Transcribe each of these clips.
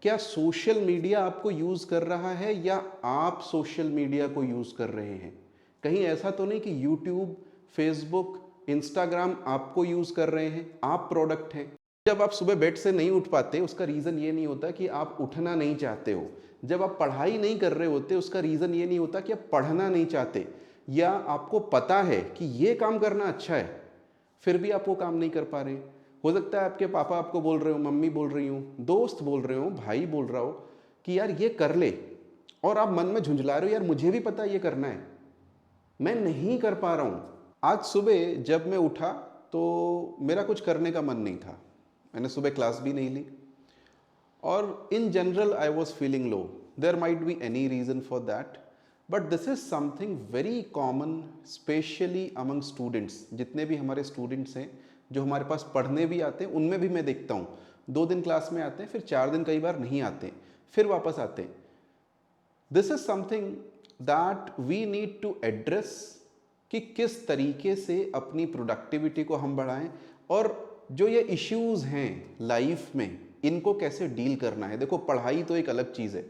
क्या social media आपको use कर रहा है या आप सोशल मीडिया को यूज़ कर रहे हैं? कहीं ऐसा तो नहीं कि यूट्यूब, फेसबुक, इंस्टाग्राम आपको यूज़ कर रहे हैं, आप प्रोडक्ट हैं? जब आप सुबह बेड से नहीं उठ पाते, उसका रीज़न ये नहीं होता कि आप उठना नहीं चाहते हो। जब आप पढ़ाई नहीं कर रहे होते, उसका रीज़न ये नहीं होता कि आप पढ़ना नहीं चाहते या आपको पता है कि ये काम करना अच्छा है, फिर भी आप वो काम नहीं कर पा रहे। हो सकता है आपके पापा आपको बोल रहे हो, मम्मी बोल रही हो, दोस्त बोल रहे हो, भाई बोल रहा हो कि यार ये कर ले, और आप मन में झुंझला रहे हो, यार मुझे भी पता है ये करना है, मैं नहीं कर पा रहा हूँ। आज सुबह जब मैं उठा तो मेरा कुछ करने का मन नहीं था, मैंने सुबह क्लास भी नहीं ली, और in general I was feeling low. There might be any reason for that, but this is something very common, especially among students. जितने भी हमारे स्टूडेंट्स हैं जो हमारे पास पढ़ने भी आते हैं, उनमें भी मैं देखता हूँ 2 दिन क्लास में आते हैं, फिर 4 दिन कई बार नहीं आते, फिर वापस आते हैं। This is something that we need to address कि किस तरीके से अपनी प्रोडक्टिविटी को हम बढ़ाएं, और जो ये इश्यूज हैं लाइफ में, इनको कैसे डील करना है। देखो, पढ़ाई तो एक अलग चीज़ है,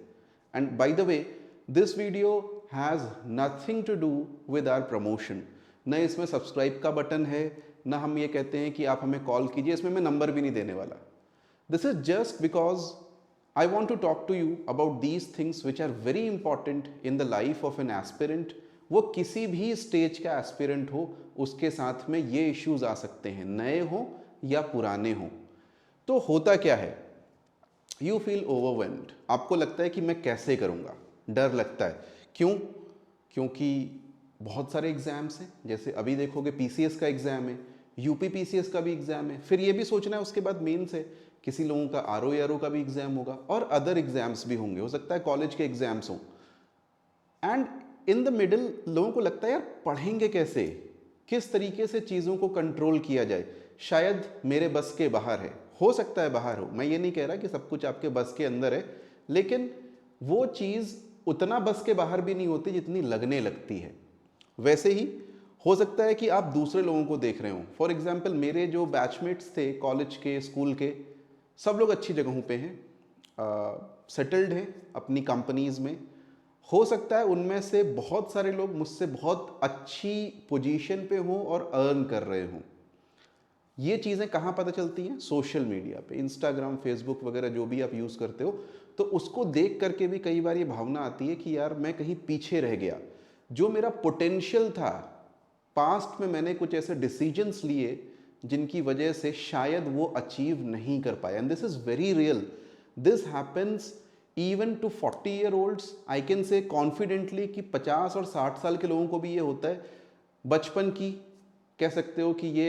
and by the way this video has nothing to do with our promotion. न इसमें सब्सक्राइब का बटन है, न हम ये कहते हैं कि आप हमें कॉल कीजिए, इसमें मैं नंबर भी नहीं देने वाला। This is just because I want to talk to you about these things which are very important in the life of an aspirant. वो किसी भी स्टेज का एस्पिरेंट हो, उसके साथ में ये इश्यूज आ सकते हैं, नए हो या पुराने हो। तो होता क्या है, यू फील ओवरवेल्म्ड, आपको लगता है कि मैं कैसे करूँगा, डर लगता है। क्यों? क्योंकि बहुत सारे एग्जाम्स हैं, जैसे अभी देखोगे पीसीएस का एग्जाम है, यूपी पीसीएस का भी एग्जाम है, फिर ये भी सोचना है उसके बाद मेंस है, किसी लोगों का आरओ एआरओ का भी एग्जाम होगा, और अदर एग्जाम्स भी होंगे, हो सकता है कॉलेज के एग्जाम्स हों। एंड इन द मिडिल लोगों को लगता है यार पढ़ेंगे कैसे, किस तरीके से चीज़ों को कंट्रोल किया जाए, शायद मेरे बस के बाहर है। हो सकता है बाहर हो, मैं ये नहीं कह रहा कि सब कुछ आपके बस के अंदर है, लेकिन वो चीज़ उतना बस के बाहर भी नहीं होती जितनी लगने लगती है। वैसे ही हो सकता है कि आप दूसरे लोगों को देख रहे हो। फॉर एग्जाम्पल, मेरे जो बैचमेट्स थे कॉलेज के, स्कूल के, सब लोग अच्छी जगहों पे हैं, सेटल्ड हैं अपनी कंपनीज़ में। हो सकता है उनमें से बहुत सारे लोग मुझसे बहुत अच्छी पोजीशन पे हों और अर्न कर रहे हों। ये चीज़ें कहाँ पता चलती हैं? सोशल मीडिया पे, इंस्टाग्राम, फेसबुक वगैरह जो भी आप यूज़ करते हो। तो उसको देख करके भी कई बार ये भावना आती है कि यार मैं कहीं पीछे रह गया, जो मेरा पोटेंशियल था, पास्ट में मैंने कुछ ऐसे डिसीजंस लिए जिनकी वजह से शायद वो अचीव नहीं कर पाया। And this is very real, this happens even to 40-year-olds। I can say confidently कि 50 और 60 साल के लोगों को भी ये होता है। बचपन की कह सकते हो कि ये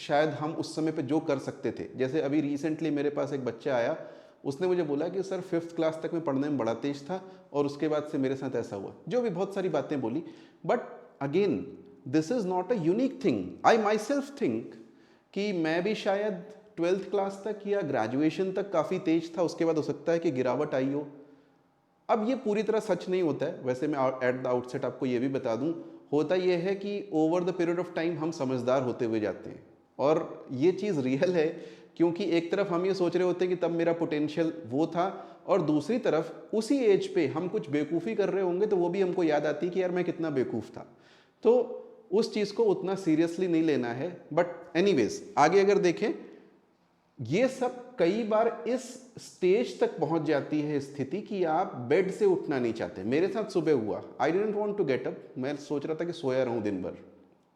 शायद हम उस समय पे जो कर सकते थे, जैसे अभी रिसेंटली मेरे पास एक बच्चा आया, उसने मुझे बोला कि सर 5th क्लास तक मैं पढ़ने में बड़ा तेज था और उसके बाद से मेरे साथ ऐसा हुआ, जो भी बहुत सारी बातें बोली। But again this is not a unique thing. I my self think कि मैं भी शायद 12th क्लास तक या ग्रेजुएशन तक काफ़ी तेज था, उसके बाद हो सकता है कि गिरावट आई हो। अब ये पूरी तरह सच नहीं होता है, वैसे मैं एट द आउटसेट आपको ये भी बता दूं, होता ये है कि over the period of time हम समझदार होते हुए जाते हैं, और ये चीज़ रियल है, क्योंकि एक तरफ हम ये सोच रहे होते हैं कि तब मेरा पोटेंशियल वो था, और दूसरी तरफ उसी एज पे हम कुछ बेवकूफ़ी कर रहे होंगे तो वो भी हमको याद आती है कि यार मैं कितना बेवकूफ़ था। तो उस चीज़ को उतना सीरियसली नहीं लेना है। बट एनीवेज, आगे अगर देखें, ये सब कई बार इस स्टेज तक पहुंच जाती है स्थिति कि आप बेड से उठना नहीं चाहते। मेरे साथ सुबह हुआ, I didn't want to get up, मैं सोच रहा था कि सोया रहूं दिन भर,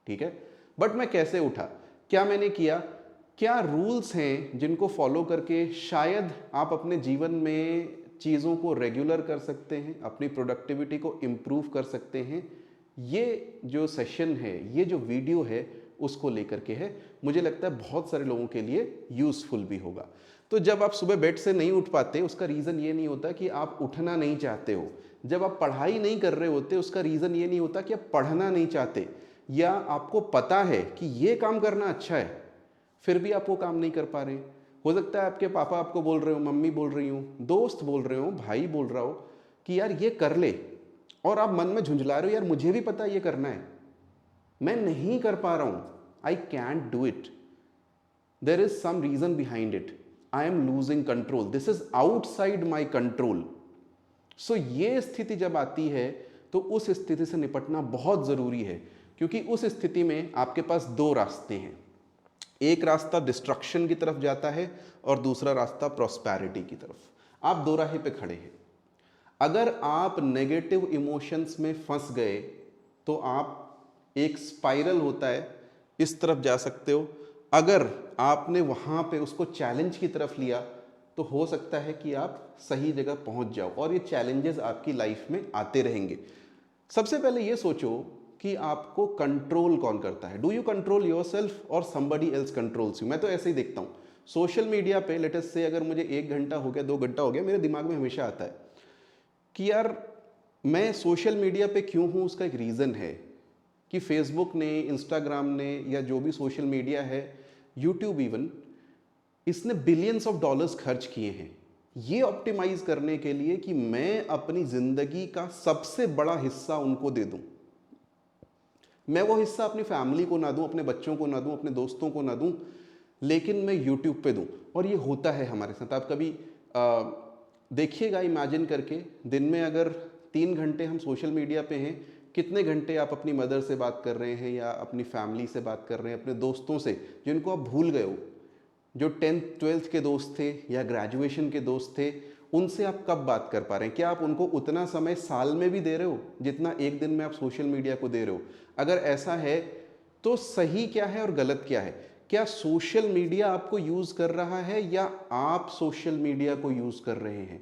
ठीक है, बट मैं कैसे उठा, क्या मैंने किया, क्या रूल्स हैं जिनको फॉलो करके शायद आप अपने जीवन में चीज़ों को रेगुलर कर सकते हैं, अपनी प्रोडक्टिविटी को इम्प्रूव कर सकते हैं। ये जो सेशन है, ये जो वीडियो है, उसको लेकर के है। मुझे लगता है बहुत सारे लोगों के लिए यूज़फुल भी होगा। तो जब आप सुबह बेड से नहीं उठ पाते, उसका रीज़न ये नहीं होता कि आप उठना नहीं चाहते हो। जब आप पढ़ाई नहीं कर रहे होते, उसका रीज़न ये नहीं होता कि आप पढ़ना नहीं चाहते, या आपको पता है कि ये काम करना अच्छा है, फिर भी आप वो काम नहीं कर पा रहे। हो सकता है आपके पापा आपको बोल रहे हो, मम्मी बोल रही हो, दोस्त बोल रहे हो, भाई बोल रहा हो कि यार ये कर ले, और आप मन में झुंझला रहे हो, यार मुझे भी पता है ये करना है, मैं नहीं कर पा रहा हूं, I can't do it, there is some reason behind it. I am losing control, this is outside my control. So ये स्थिति जब आती है तो उस स्थिति से निपटना बहुत ज़रूरी है, क्योंकि उस स्थिति में आपके पास दो रास्ते हैं। एक रास्ता डिस्ट्रक्शन की तरफ जाता है और दूसरा रास्ता प्रॉस्पेरिटी की तरफ। आप दो राह पे खड़े हैं। अगर आप नेगेटिव इमोशंस में फंस गए तो आप, एक स्पाइरल होता है, इस तरफ जा सकते हो। अगर आपने वहाँ पे उसको चैलेंज की तरफ लिया तो हो सकता है कि आप सही जगह पहुँच जाओ, और ये चैलेंजेस आपकी लाइफ में आते रहेंगे। सबसे पहले ये सोचो कि आपको कंट्रोल कौन करता है। डू यू कंट्रोल योरसेल्फ और समबडी एल्स कंट्रोल्स यू? मैं तो ऐसे ही देखता हूँ सोशल मीडिया पे। लेट अस से अगर मुझे 1 घंटा हो गया, 2 घंटा हो गया, मेरे दिमाग में हमेशा आता है कि यार मैं सोशल मीडिया पे क्यों हूँ। उसका एक रीज़न है कि फेसबुक ने, इंस्टाग्राम ने, या जो भी सोशल मीडिया है, यूट्यूब इवन, इसने बिलियंस ऑफ डॉलर्स खर्च किए हैं ये ऑप्टिमाइज करने के लिए कि मैं अपनी ज़िंदगी का सबसे बड़ा हिस्सा उनको दे दूं। मैं वो हिस्सा अपनी फैमिली को ना दूं, अपने बच्चों को ना दूं, अपने दोस्तों को ना दूं, लेकिन मैं यूट्यूब पे दूं। और ये होता है हमारे साथ। आप कभी देखिएगा, इमेजिन करके, दिन में अगर 3 घंटे हम सोशल मीडिया पे हैं, कितने घंटे आप अपनी मदर से बात कर रहे हैं, या अपनी फैमिली से बात कर रहे हैं, अपने दोस्तों से जिनको आप भूल गए हो, जो 10th 12th के दोस्त थे या ग्रेजुएशन के दोस्त थे, उनसे आप कब बात कर पा रहे हैं? क्या आप उनको उतना समय साल में भी दे रहे हो जितना एक दिन में आप सोशल मीडिया को दे रहे हो? अगर ऐसा है तो सही क्या है और गलत क्या है? क्या सोशल मीडिया आपको यूज़ कर रहा है या आप सोशल मीडिया को यूज़ कर रहे हैं?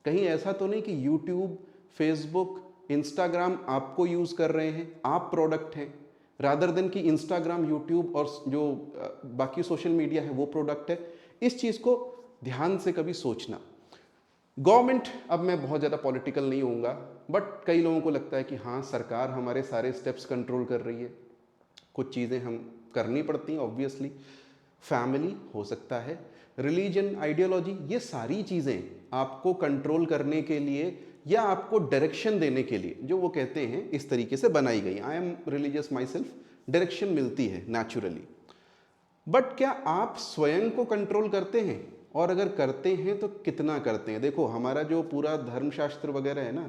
कहीं ऐसा तो नहीं कि यूट्यूब, फेसबुक, इंस्टाग्राम आपको यूज़ कर रहे हैं, आप प्रोडक्ट हैं, रादर देन कि इंस्टाग्राम, यूट्यूब और जो बाकी सोशल मीडिया है वो प्रोडक्ट है? इस चीज़ को ध्यान से कभी सोचना। गवर्नमेंट, अब मैं बहुत ज़्यादा पॉलिटिकल नहीं होऊंगा, बट कई लोगों को लगता है कि हाँ, सरकार हमारे सारे स्टेप्स कंट्रोल कर रही है, कुछ चीज़ें हम करनी पड़ती हैं ऑब्वियसली। फैमिली हो सकता है, रिलीजन, आइडियोलॉजी, ये सारी चीज़ें आपको कंट्रोल करने के लिए या आपको डायरेक्शन देने के लिए, जो वो कहते हैं, इस तरीके से बनाई गई। I am religious my self, direction मिलती है नेचुरली। बट क्या आप स्वयं को कंट्रोल करते हैं? और अगर करते हैं तो कितना करते हैं? देखो, हमारा जो पूरा धर्मशास्त्र वगैरह है ना,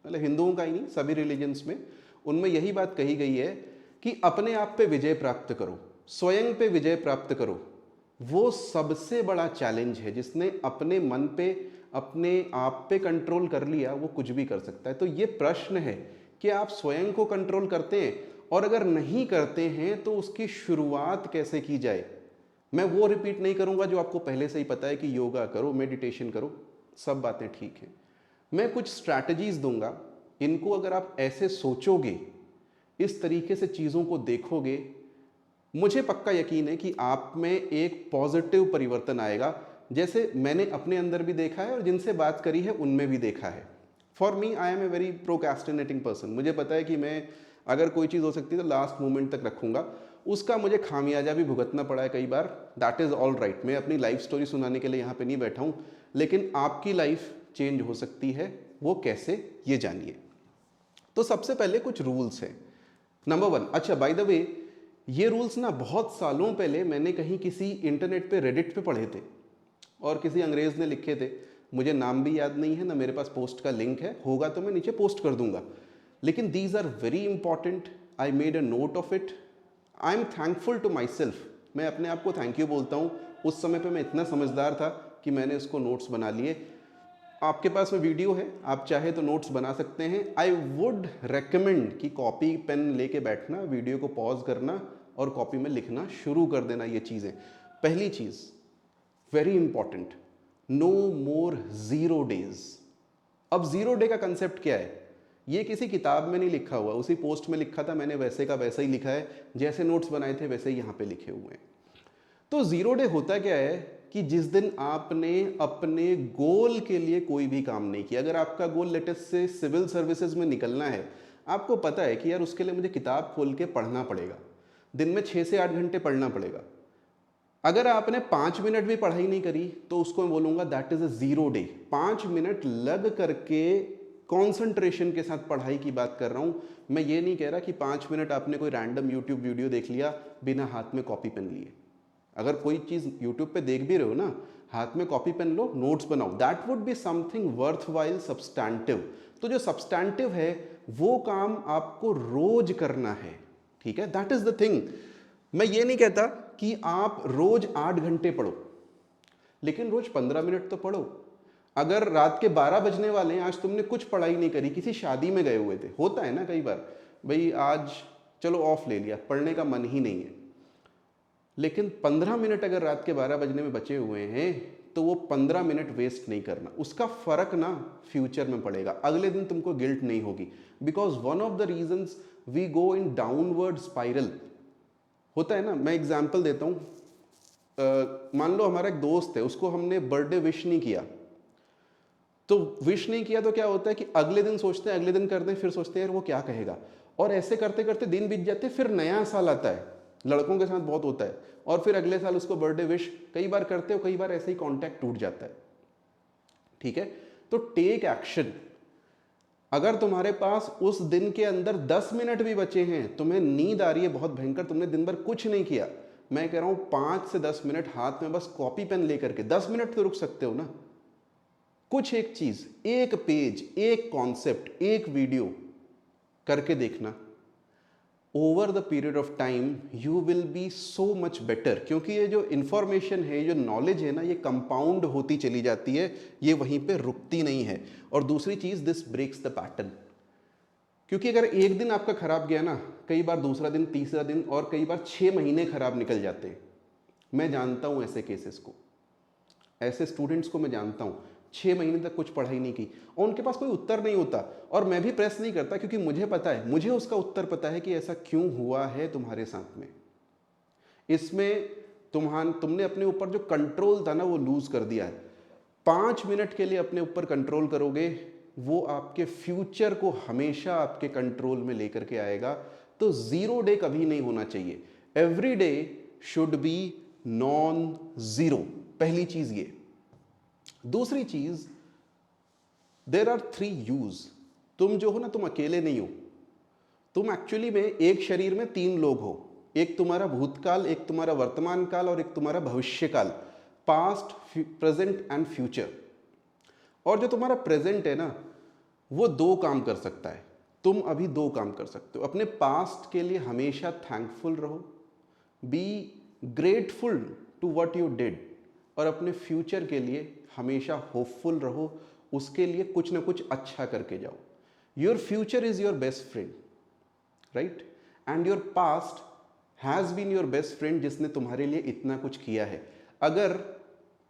मतलब हिंदुओं का ही नहीं, सभी रिलीजन्स में, उनमें यही बात कही गई है कि अपने आप पे विजय प्राप्त करो, स्वयं पे विजय प्राप्त करो। वो सबसे बड़ा चैलेंज है। जिसने अपने मन पे, अपने आप पे कंट्रोल कर लिया, वो कुछ भी कर सकता है। तो ये प्रश्न है कि आप स्वयं को कंट्रोल करते हैं, और अगर नहीं करते हैं तो उसकी शुरुआत कैसे की जाए। मैं वो रिपीट नहीं करूंगा जो आपको पहले से ही पता है कि योगा करो, मेडिटेशन करो, सब बातें ठीक हैं। मैं कुछ स्ट्रैटेजीज दूंगा, इनको अगर आप ऐसे सोचोगे, इस तरीके से चीज़ों को देखोगे, मुझे पक्का यकीन है कि आप में एक पॉजिटिव परिवर्तन आएगा, जैसे मैंने अपने अंदर भी देखा है और जिनसे बात करी है उनमें भी देखा है। For me, I am a very procrastinating person. मुझे पता है कि मैं अगर कोई चीज़ हो सकती है तो लास्ट मोमेंट तक रखूंगा। उसका मुझे खामियाजा भी भुगतना पड़ा है कई बार। That is all right. मैं अपनी लाइफ स्टोरी सुनाने के लिए यहाँ पे नहीं बैठा हूँ, लेकिन आपकी लाइफ चेंज हो सकती है। वो कैसे, ये जानिए। तो सबसे पहले कुछ रूल्स हैं। नंबर 1, अच्छा बाय द वे, ये रूल्स ना बहुत सालों पहले मैंने कहीं किसी इंटरनेट पे, रेडिट पे पढ़े थे, और किसी अंग्रेज ने लिखे थे। मुझे नाम भी याद नहीं है, ना मेरे पास पोस्ट का लिंक है, होगा तो मैं नीचे पोस्ट कर दूंगा। लेकिन these are very important, I made a note of it. I am thankful to myself. मैं अपने आप को थैंक यू बोलता हूँ। उस समय पे मैं इतना समझदार था कि मैंने उसको नोट्स बना लिए। आपके पास में वीडियो है, आप चाहे तो नोट्स बना सकते हैं। आई वुड रेकमेंड कि कॉपी पेन लेके बैठना, वीडियो को पॉज करना और कॉपी में लिखना शुरू कर देना ये चीज़ें। पहली चीज़ वेरी इंपॉर्टेंट, नो मोर 0 डेज। अब 0 डे का कंसेप्ट क्या है? ये किसी किताब में नहीं लिखा हुआ, उसी पोस्ट में लिखा था मैंने, वैसे का वैसा ही लिखा है, जैसे नोट्स बनाए थे वैसे ही यहाँ पे लिखे हुए हैं। तो 0 डे होता क्या है कि जिस दिन आपने अपने गोल के लिए कोई भी काम नहीं किया। अगर आपका गोल लेटेस्ट से सिविल सर्विसेज में निकलना है, आपको पता है कि यार उसके लिए मुझे किताब खोल के पढ़ना पड़ेगा, दिन में 6 से 8 घंटे पढ़ना पड़ेगा। अगर आपने 5 मिनट भी पढ़ाई नहीं करी तो उसको मैं बोलूँगा that is a 0 day. 5 minute लग करके कॉन्सेंट्रेशन के साथ पढ़ाई की बात कर रहा हूँ। मैं ये नहीं कह रहा कि 5 मिनट आपने कोई रैंडम यूट्यूब वीडियो देख लिया बिना हाथ में कॉपी पेन लिए। अगर कोई चीज़ यूट्यूब पे देख भी रहे हो ना, हाथ में कॉपी पेन लो, नोट्स बनाओ, that would be something worth while substantive. तो जो सब्सटैंटिव है वो काम आपको रोज करना है, ठीक है, दैट इज द थिंग। मैं ये नहीं कहता कि आप रोज 8 घंटे पढ़ो, लेकिन रोज 15 मिनट तो पढ़ो। अगर रात के 12 बजने वाले हैं, आज तुमने कुछ पढ़ाई नहीं करी, किसी शादी में गए हुए थे, होता है ना कई बार, भाई आज चलो ऑफ ले लिया, पढ़ने का मन ही नहीं है, लेकिन 15 मिनट अगर रात के 12 बजने में बचे हुए हैं तो वो 15 मिनट वेस्ट नहीं करना। उसका फर्क ना फ्यूचर में पड़ेगा, अगले दिन तुमको गिल्ट नहीं होगी। Because one of the reasons we go in downward spiral होता है ना। मैं एग्जाम्पल देता हूँ, मान लो हमारा एक दोस्त है, उसको हमने बर्थडे विश नहीं किया, तो विश नहीं किया तो क्या होता है कि अगले दिन सोचते हैं, अगले दिन करते हैं, फिर सोचते हैं यार वो क्या कहेगा, और ऐसे करते करते दिन बीत जाते, फिर नया साल आता है, लड़कों के साथ बहुत होता है, और फिर अगले साल उसको बर्थडे विश कई बार करते हो, कई बार ऐसे ही कांटेक्ट टूट जाता है, ठीक है। तो टेक एक्शन। अगर तुम्हारे पास उस दिन के अंदर 10 मिनट भी बचे हैं, तुम्हें नींद आ रही है बहुत भयंकर, तुमने दिन भर कुछ नहीं किया, मैं कह रहा हूं 5 से 10 मिनट हाथ में बस कॉपी पेन लेकर के, 10 मिनट तो रुक सकते हो ना, कुछ एक चीज, एक पेज, एक कॉन्सेप्ट, एक वीडियो करके देखना। Over the period of time you will be so much better, क्योंकि ये जो इंफॉर्मेशन है, जो नॉलेज है ना, ये कंपाउंड होती चली जाती है, ये वहीं पे रुकती नहीं है। और दूसरी चीज, दिस ब्रेक्स द पैटर्न, क्योंकि अगर एक दिन आपका खराब गया ना, कई बार दूसरा दिन, तीसरा दिन, और कई बार 6 महीने खराब निकल जाते हैं। मैं जानता हूं ऐसे केसेस को, ऐसे स्टूडेंट्स को मैं जानता हूं, 6 महीने तक कुछ पढ़ाई नहीं की और उनके पास कोई उत्तर नहीं होता, और मैं भी प्रेस नहीं करता, क्योंकि मुझे पता है, मुझे उसका उत्तर पता है कि ऐसा क्यों हुआ है तुम्हारे साथ में। इसमें तुमने अपने ऊपर जो कंट्रोल था ना, वो लूज कर दिया है। 5 मिनट के लिए अपने ऊपर कंट्रोल करोगे, वो आपके फ्यूचर को हमेशा आपके कंट्रोल में लेकर के आएगा। तो 0 डे कभी नहीं होना चाहिए, every day should be non zero, पहली चीज ये। दूसरी चीज, देर आर 3 यूज। तुम जो हो ना, तुम अकेले नहीं हो, तुम एक्चुअली में एक शरीर में 3 लोग हो, एक तुम्हारा भूतकाल, एक तुम्हारा वर्तमान काल, और एक तुम्हारा भविष्य काल, पास्ट, प्रेजेंट एंड फ्यूचर। और जो तुम्हारा प्रेजेंट है ना, वो 2 काम कर सकता है, तुम अभी 2 काम कर सकते हो। अपने पास्ट के लिए हमेशा थैंकफुल रहो, be grateful to what you did, और अपने फ्यूचर के लिए हमेशा होपफुल रहो, उसके लिए कुछ ना कुछ अच्छा करके जाओ। Your future is your best friend, right, and your past has been your best friend, जिसने तुम्हारे लिए इतना कुछ किया है। अगर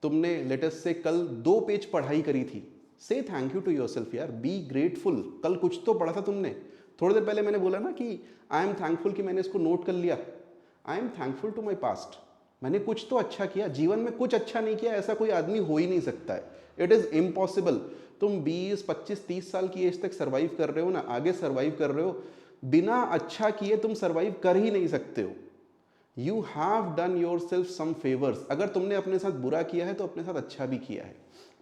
तुमने लेटेस्ट से कल 2 पेज पढ़ाई करी थी, से थैंक यू टू योरसेल्फ यार, बी ग्रेटफुल, कल कुछ तो पढ़ा था तुमने। थोड़ी देर पहले मैंने बोला ना कि आई एम थैंकफुल कि मैंने इसको नोट कर लिया, I am thankful to my past, मैंने कुछ तो अच्छा किया। जीवन में कुछ अच्छा नहीं किया ऐसा कोई आदमी हो ही नहीं सकता है, इट इज इम्पॉसिबल। तुम 20, 25, 30 साल की एज तक सर्वाइव कर रहे हो ना, आगे सर्वाइव कर रहे हो, बिना अच्छा किए तुम सर्वाइव कर ही नहीं सकते हो। You have done yourself some favours. अगर तुमने अपने साथ बुरा किया है तो अपने साथ अच्छा भी किया है,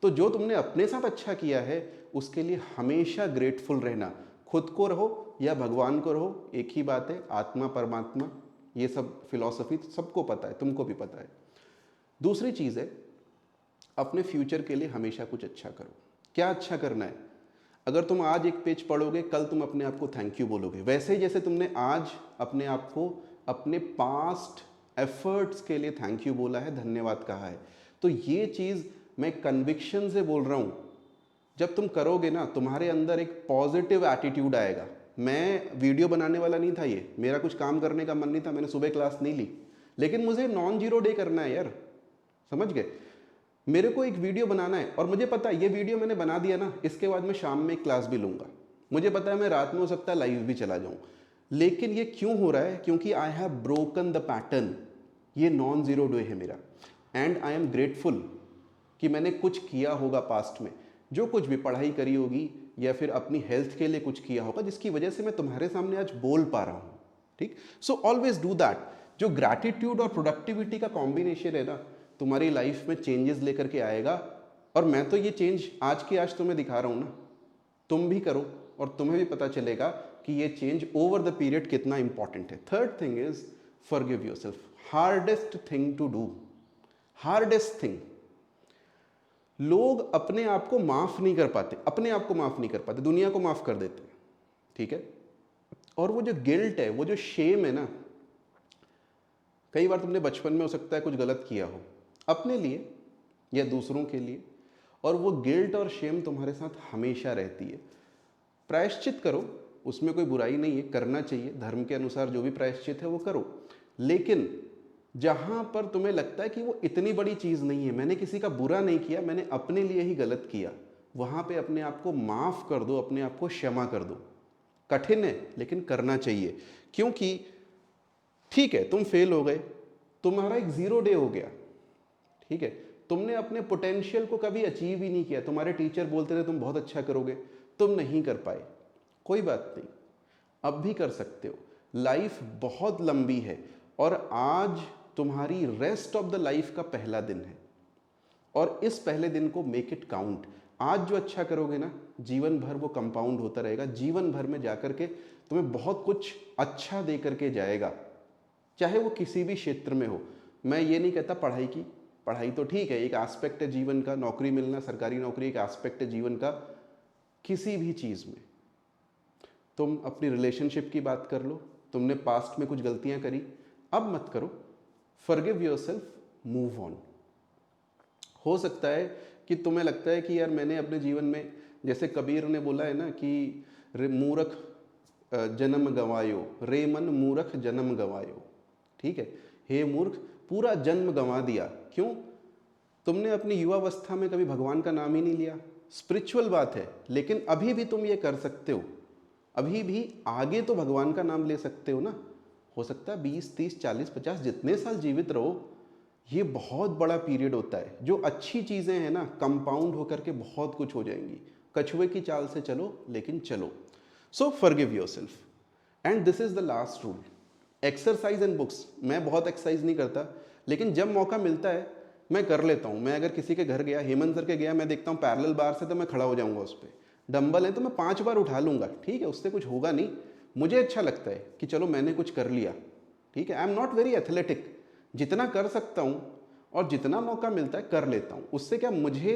तो जो तुमने अपने साथ अच्छा किया है उसके लिए हमेशा ग्रेटफुल रहना। खुद को रहो या भगवान को रहो, एक ही बात है, आत्मा परमात्मा, ये सब फिलॉसफी सबको पता है, तुमको भी पता है। दूसरी चीज़ है, अपने फ्यूचर के लिए हमेशा कुछ अच्छा करो। क्या अच्छा करना है? अगर तुम आज एक पेज पढ़ोगे, कल तुम अपने आप को थैंक यू बोलोगे, वैसे ही जैसे तुमने आज अपने आप को अपने पास्ट एफर्ट्स के लिए थैंक यू बोला है, धन्यवाद कहा है। तो ये चीज़ मैं कन्विक्शन से बोल रहा हूँ, जब तुम करोगे ना, तुम्हारे अंदर एक पॉजिटिव एटीट्यूड आएगा। मैं वीडियो बनाने वाला नहीं था, ये मेरा कुछ काम करने का मन नहीं था, मैंने सुबह क्लास नहीं ली, लेकिन मुझे नॉन जीरो डे करना है यार, समझ गए? मेरे को एक वीडियो बनाना है और मुझे पता है ये वीडियो मैंने बना दिया ना, इसके बाद मैं शाम में एक क्लास भी लूँगा, मुझे पता है मैं रात में हो सकता है लाइव भी चला जाऊँ। लेकिन ये क्यों हो रहा है? क्योंकि I have broken the pattern. ये नॉन जीरो डे है मेरा, एंड आई एम ग्रेटफुल कि मैंने कुछ किया होगा पास्ट में, जो कुछ भी पढ़ाई करी होगी या फिर अपनी हेल्थ के लिए कुछ किया होगा, जिसकी वजह से मैं तुम्हारे सामने आज बोल पा रहा हूँ। ठीक, सो ऑलवेज डू दैट। जो ग्रैटिट्यूड और प्रोडक्टिविटी का कॉम्बिनेशन है ना, तुम्हारी लाइफ में चेंजेस लेकर के आएगा। और मैं तो ये चेंज आज के आज तुम्हें दिखा रहा हूँ ना, तुम भी करो और तुम्हें भी पता चलेगा कि ये चेंज ओवर द पीरियड कितना इंपॉर्टेंट है। Third thing is forgive yourself. Hardest thing to do, hardest thing, लोग अपने आप को माफ नहीं कर पाते, अपने आप को माफ नहीं कर पाते, दुनिया को माफ कर देते हैं, ठीक है। और वो जो गिल्ट है, वो जो शेम है ना, कई बार तुमने बचपन में हो सकता है कुछ गलत किया हो अपने लिए या दूसरों के लिए, और वो गिल्ट और शेम तुम्हारे साथ हमेशा रहती है। प्रायश्चित करो, उसमें कोई बुराई नहीं है, करना चाहिए, धर्म के अनुसार जो भी प्रायश्चित है वो करो, लेकिन जहां पर तुम्हें लगता है कि वो इतनी बड़ी चीज नहीं है, मैंने किसी का बुरा नहीं किया, मैंने अपने लिए ही गलत किया, वहां पे अपने आप को माफ कर दो, अपने आप को क्षमा कर दो। कठिन है लेकिन करना चाहिए, क्योंकि ठीक है तुम फेल हो गए, तुम्हारा एक 0 डे हो गया, ठीक है, तुमने अपने पोटेंशियल को कभी अचीव ही नहीं किया, तुम्हारे टीचर बोलते रहे तुम बहुत अच्छा करोगे, तुम नहीं कर पाए, कोई बात नहीं, अब भी कर सकते हो। लाइफ बहुत लंबी है और आज तुम्हारी रेस्ट ऑफ द लाइफ का पहला दिन है, और इस पहले दिन को मेक इट काउंट। आज जो अच्छा करोगे ना, जीवन भर वो कंपाउंड होता रहेगा, जीवन भर में जाकर के तुम्हें बहुत कुछ अच्छा दे करके जाएगा, चाहे वो किसी भी क्षेत्र में हो। मैं ये नहीं कहता पढ़ाई की, पढ़ाई तो ठीक है, एक एस्पेक्ट है जीवन का, नौकरी मिलना, सरकारी नौकरी एक एस्पेक्ट है जीवन का, किसी भी चीज़ में। तुम अपनी रिलेशनशिप की बात कर लो, तुमने पास्ट में कुछ गलतियां करी, अब मत करो, फॉरगिव योरसेल्फ, मूव ऑन। हो सकता है कि तुम्हें लगता है कि यार मैंने अपने जीवन में, जैसे कबीर ने बोला है ना कि मूर्ख जन्म गंवायो, रे मन मूर्ख जन्म गंवायो, ठीक है, हे मूर्ख पूरा जन्म गंवा दिया, क्यों? तुमने अपनी युवावस्था में कभी भगवान का नाम ही नहीं लिया। स्पिरिचुअल बात है, लेकिन अभी भी तुम ये कर सकते हो, अभी भी आगे तो भगवान का नाम ले सकते हो ना। हो सकता है 20, 30, 40, 50 जितने साल जीवित रहो, ये बहुत बड़ा पीरियड होता है। जो अच्छी चीज़ें हैं ना, कंपाउंड होकर के बहुत कुछ हो जाएंगी। कछुए की चाल से चलो, लेकिन चलो। So forgive yourself. And this is the last rule, exercise and books. मैं बहुत एक्सरसाइज नहीं करता, लेकिन जब मौका मिलता है मैं कर लेता हूँ। मैं अगर किसी के घर गया, हेमंत सर के गया, मैं देखता हूँ पैरेलल बार से, तो मैं खड़ा हो जाऊँगा उस पर। डंबल है तो मैं 5 बार उठा लूँगा, ठीक है, उससे कुछ होगा नहीं। मुझे अच्छा लगता है कि चलो मैंने कुछ कर लिया, ठीक है। I am not very athletic, जितना कर सकता हूँ और जितना मौका मिलता है कर लेता हूँ। उससे क्या, मुझे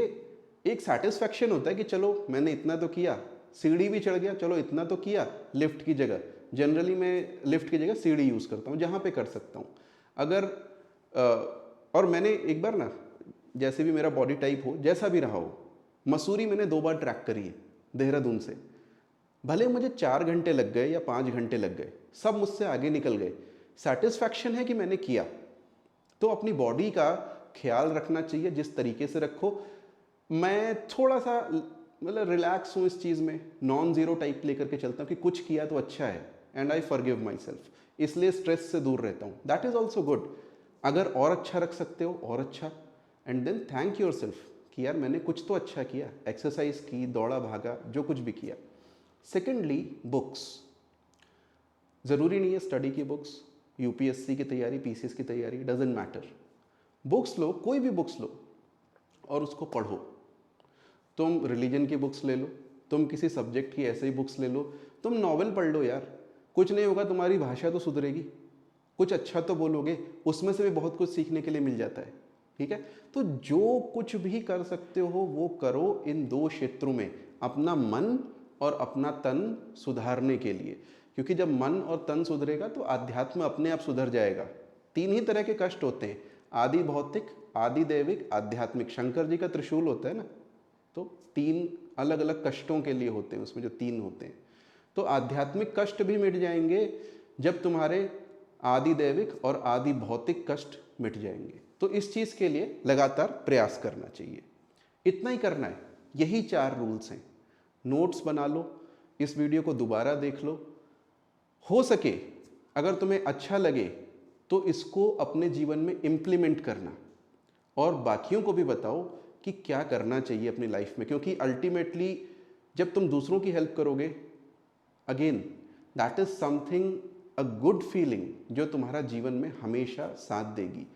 एक सेटिस्फैक्शन होता है कि चलो मैंने इतना तो किया, सीढ़ी भी चढ़ गया, चलो इतना तो किया। लिफ्ट की जगह, जनरली मैं लिफ्ट की जगह सीढ़ी यूज़ करता हूँ जहाँ पे कर सकता हूँ। अगर और मैंने एक बार ना, जैसे भी मेरा बॉडी टाइप हो, जैसा भी रहा हो, मसूरी मैंने 2 बार ट्रैक करी है देहरादून से। भले मुझे 4 घंटे लग गए या 5 घंटे लग गए, सब मुझसे आगे निकल गए, सेटिस्फैक्शन है कि मैंने किया। तो अपनी बॉडी का ख्याल रखना चाहिए, जिस तरीके से रखो। मैं थोड़ा सा मतलब रिलैक्स हूँ इस चीज़ में, नॉन ज़ीरो टाइप लेकर के चलता हूँ कि कुछ किया तो अच्छा है, and I forgive myself, इसलिए स्ट्रेस से दूर रहता हूँ। That is also good. अगर और अच्छा रख सकते हो और अच्छा, and then thank yourself कि यार मैंने कुछ तो अच्छा किया, एक्सरसाइज की, दौड़ा भागा, जो कुछ भी किया। Secondly, books. ज़रूरी नहीं है स्टडी की बुक्स, यूपीएससी की तैयारी, पीसीएस की तैयारी, डजेंट मैटर। बुक्स लो, कोई भी बुक्स लो और उसको पढ़ो। तुम रिलीजन की बुक्स ले लो, तुम किसी सब्जेक्ट की ऐसे ही बुक्स ले लो, तुम नॉवेल पढ़ लो यार, कुछ नहीं होगा, तुम्हारी भाषा तो सुधरेगी, कुछ अच्छा तो बोलोगे, उसमें से भी बहुत कुछ सीखने के लिए मिल जाता है, ठीक है। तो जो कुछ भी कर सकते हो वो करो इन 2 क्षेत्रों में, अपना मन और अपना तन सुधारने के लिए। क्योंकि जब मन और तन सुधरेगा तो आध्यात्म अपने आप सुधर जाएगा। 3 ही तरह के कष्ट होते हैं, आदि भौतिक, आदि दैविक, आध्यात्मिक। शंकर जी का त्रिशूल होता है ना, तो 3 अलग अलग कष्टों के लिए होते हैं उसमें, जो 3 होते हैं। तो आध्यात्मिक कष्ट भी मिट जाएंगे जब तुम्हारे आदि दैविक और आदि भौतिक कष्ट मिट जाएंगे। तो इस चीज़ के लिए लगातार प्रयास करना चाहिए। इतना ही करना है, यही 4 रूल्स हैं। नोट्स बना लो, इस वीडियो को दोबारा देख लो, हो सके अगर तुम्हें अच्छा लगे तो इसको अपने जीवन में इम्प्लीमेंट करना, और बाकियों को भी बताओ कि क्या करना चाहिए अपनी लाइफ में। क्योंकि अल्टीमेटली जब तुम दूसरों की हेल्प करोगे, again that is something, a good feeling, जो तुम्हारा जीवन में हमेशा साथ देगी।